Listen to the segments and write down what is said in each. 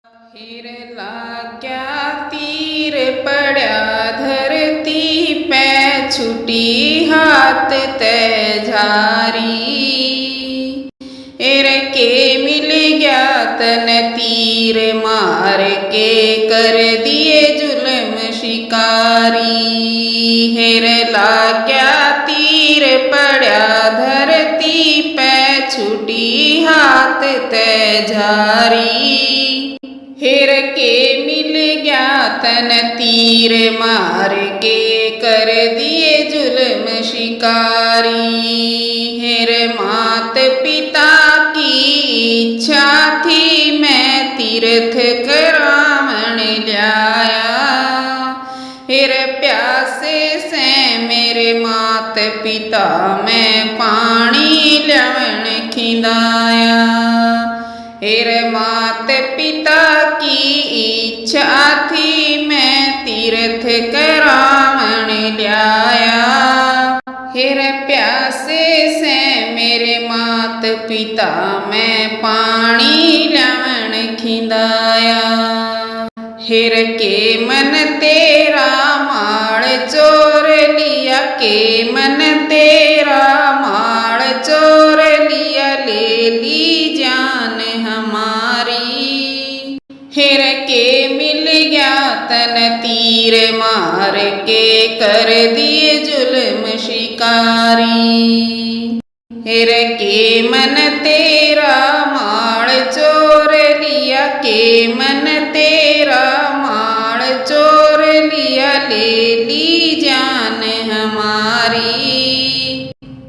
हिर लाग्या तीर पड़ा धरती पे, छुटी हाथ ते झारी। हिर के मिल गया तन तीर मार के, कर दिए जुल्म शिकारी। हिर लाग्या तीर पड़ा धरती पे, छुटी हाथ ते झारी। हिर के मिल गया तन तीर मार के, कर दिए जुल्म शिकारी। हिर मात पिता की इच्छा थी, मैं तीर्थ करावण लाया। हिर प्यासे से मेरे मात पिता, मैं पानी लवण खिंदाया। हिर मात पिता की इच्छा थी, मैं तीर्थ करावण लाया। हिर प्यासे से मेरे मात पिता, मैं पानी लवण खिंदाया। हिर के मन तेरा माड़ चोर लिया, के मन तेरा माड़ चोर लिया, ले ली जान हमारी। हिर के मिल गया तन तीर मार के, कर दिए जुल्म शिकारी। हिर के मन तेरा माड़ चोर लिया, के मन तेरा माड़ चोर लिया, ले ली जान हमारी।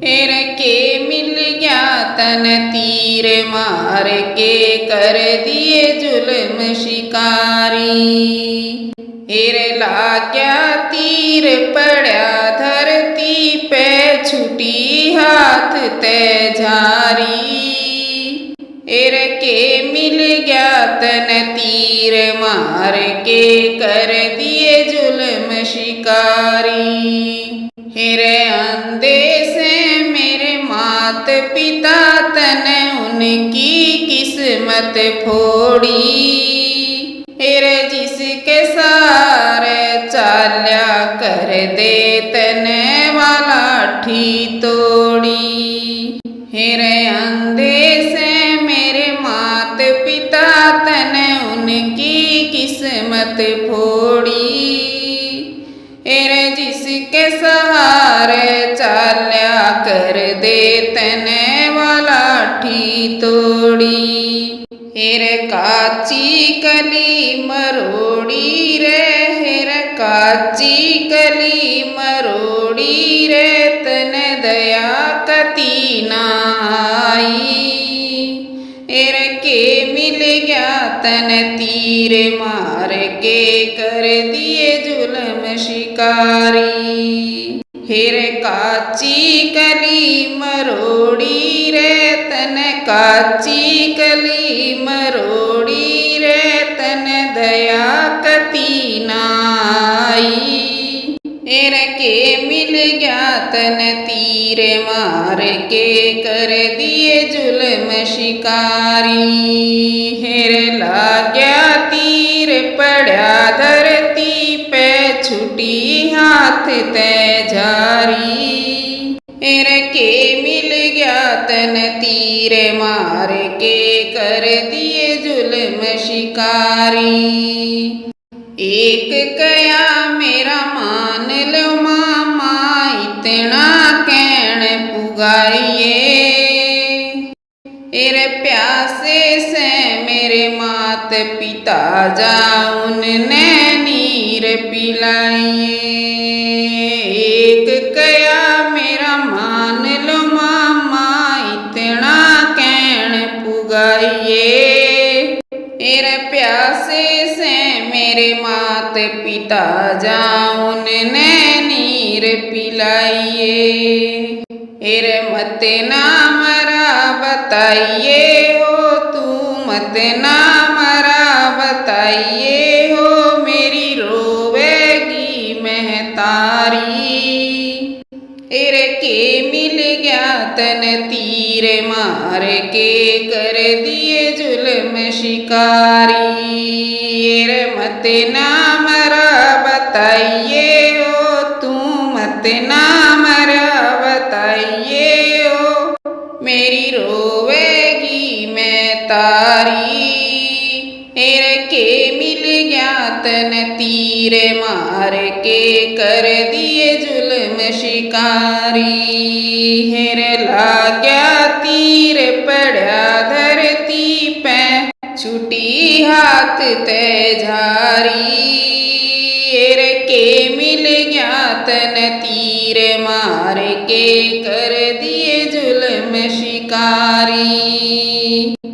हिर के मिल गया तन तीर मार के, कर दिए जुल्म शिकारी। हिर लाग्या तीर पड़ा धरती पे, छुटी हाथ ते झारी। हिर के मिल गया तन तीर मार के, कर दिए जुल्म शिकारी। हिर अंधे से मेरे मात पिता, तन उनकी किस्मत फोड़ी। हिर जिसके सारे चाल्या, कर दे तन वाला ठी तोड़ी। हिर अंधे से मेरे मात पिता, तन उनकी किस्मत फोड़ी। हिर जिसके सहारे चाल्या, कर दे तन वाला ठी तोड़ी। हिर काची कली मरोड़ी रे, हिर काची कली मरोड़ी रे, तन दया कती ना आई। हिर के मिल गया तन तीर मार के, कर दिए जुल्म शिकारी। हिर काची कली मरोड़ी रे, तन काची कली मरोड़ी रे, तन दया कती ना आई। हिर के मिल गया तन तीर मार के, कर दिए जुल्म शिकारी। हिर लाग्या तीर पड़ा धरती पे, छुटी हाथ ते झारी। हिर के मिल गया तन तीर मार के, कर दिए जुल्म शिकारी। एक कया मेरा मान लो मामा, इतना कहण पुगाइए। हिर प्यासे से मेरे मात पिता, जाउन ने नीर पिलाइए। एक कया मेरा मान लो मामा, इतना कहण पुगाइए। हिर प्यासे से मेरे मात पिता, जाउन ने नीर पिलाइए। हिर मत ना मरा बताइए हो, तू मत ना मरा बताइए हो, मेरी रोवेगी महतारी। हिर के मिल गया तन तन तीर मार के कर दिए जुल्म शिकारी। रे मत ना मरा बताइए हो, तू मत ना मरा बताइए हो, मेरी रोवेगी मैं तारी। हेर के मिल गया तन तीर मार के कर दिए जुल्म शिकारी। हेर लाग्या तीर पड़ा धरती पे, छुटी हाथ ते झारी। हेर के मिल गया तन तीर मार के कर दिए जुल्म शिकारी।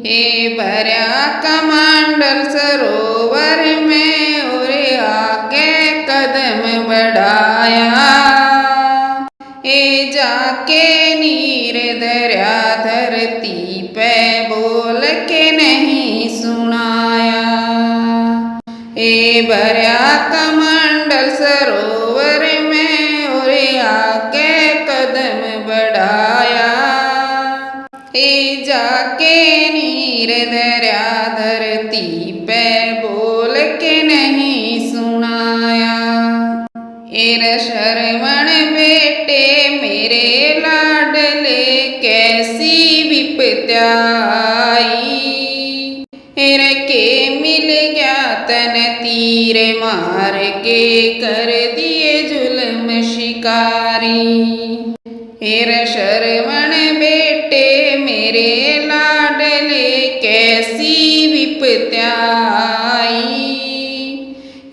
हे भरा कमंडल सरोवर में और आगे कदम बढ़ाया। हे जाके नीर दरिया धरती पे बोल के नहीं सुनाया। हे भरा कमंडल सरोवर में और आगे कदम बढ़ाया। हे जाके नीर दरिया धरती पे बोल के नहीं सुनाया। हेर श्रवण बेटे मेरे लाडले कैसी विपत्या आई। हेर के मिल गया तन तीर मार के कर दिए जुल्म शिकारी। हेर श्रवण बेटे मेरे लाडले कैसी विपत्या आई।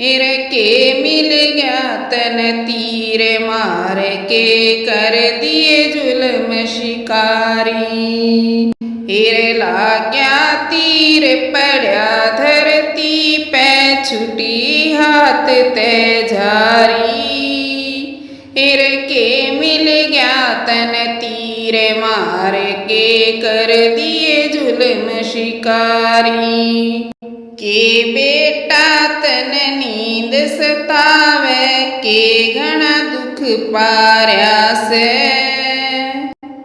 हेर के मिल गया तन तीर मार के कर दिए जुल्म शिकारी। हेर लाग्या तीर पड़ा धरती पे, छुटी हाथ ते झारी। हेर के मिल गया तन तीर मार के कर दिए जुल्म शिकारी। के बेटा तन नींद सतावे, के घना दुख पार्या से,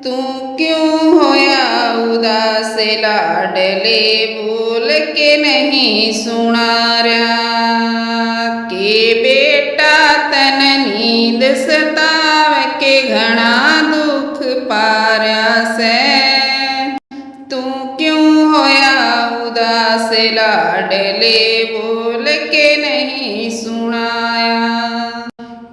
तू क्यों होया उदास लाडले बोल के नहीं सुना रहा। के बेटा तन नींद सतावे, के घना दुख पार्या से, तू क्यों होया उदास लाडले बोल के नहीं सुनाया।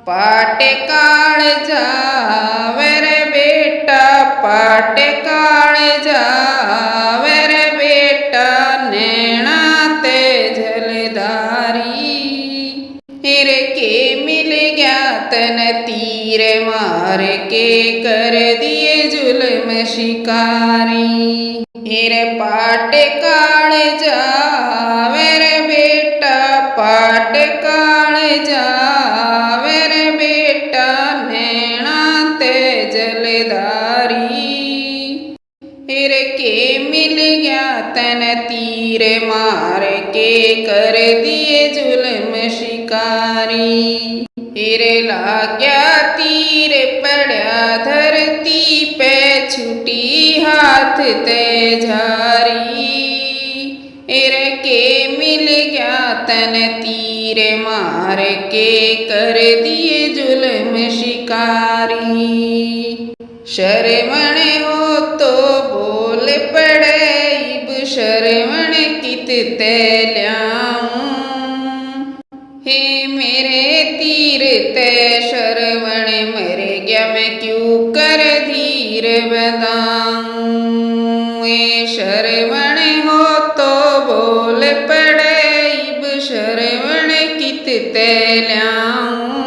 पाट काल जावर बेटा, पाट काल जावर बेटा, नैना ते जलधारी। हेर के मिल गया तन तीर मार के कर दिए जुल्म शिकारी। हेर पाट काल जावर बेटा, पाट काल जावर बेटा, नैना ते जलधारी। हेर के मिल गया तन तीर मार के कर दिए जुल्म शिकारी। हेर लाग्या तीर पड़ा धरती पे, छुटी हाथ ते झारी। हेर के मिल गया तन तीर मार के कर दिए जुल्म शिकारी। श्रवण हो तो बोल पड़े, इब श्रवण कित ते ल्याऊं। हे मेरे तीर ते श्रवण मर गया, मैं क्यों कर धीर बधाऊं। हे श्रवण हो तो बोल पड़े, इब श्रवण कित ते ल्याऊं।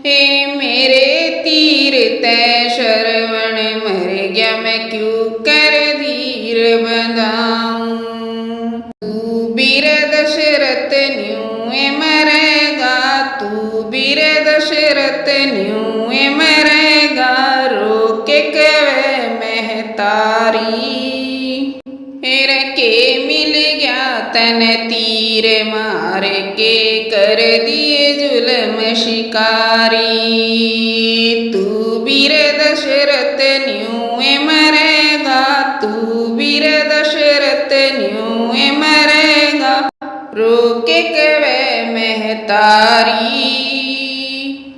हे मेरे तीर ते श्रवण मर गया, मैं क्यों कर धीर बधाऊं। तू बीर दशरथ न्यूं मरेगा, तू बीर दशरथ न्यूं मरेगा, रोके कवे महतारी। हेर के मिल गया तन तीर मार के कर दिए जुल्म शिकारी। तू बीर दशरथ न्यू मरेगा, तू वीर दशरथ न्यू मरेगा। रोके कवे महतारी,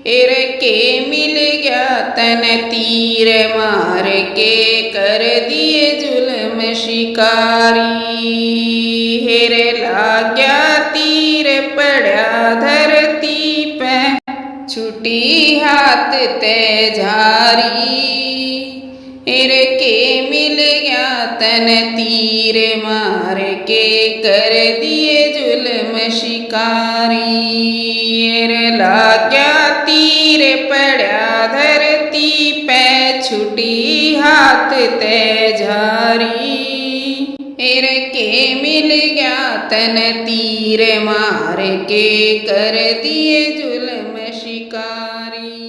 हेर के मिल गया तन तीर मार के, कर दिए जुल्म शिकारी। हेर लाग्या तीर पड़ा धरती पे, छुटी हाथ ते झारी। हेर के मिल गया तन तीर मार के, कर दिए जुल्म शिकारी। हेर लाग्या तीर पड़ा धरती पे, छुटी हाथ ते झारी। हेर के मिल गया तन तीर मार के, कर दिए जुल्म शिकारी।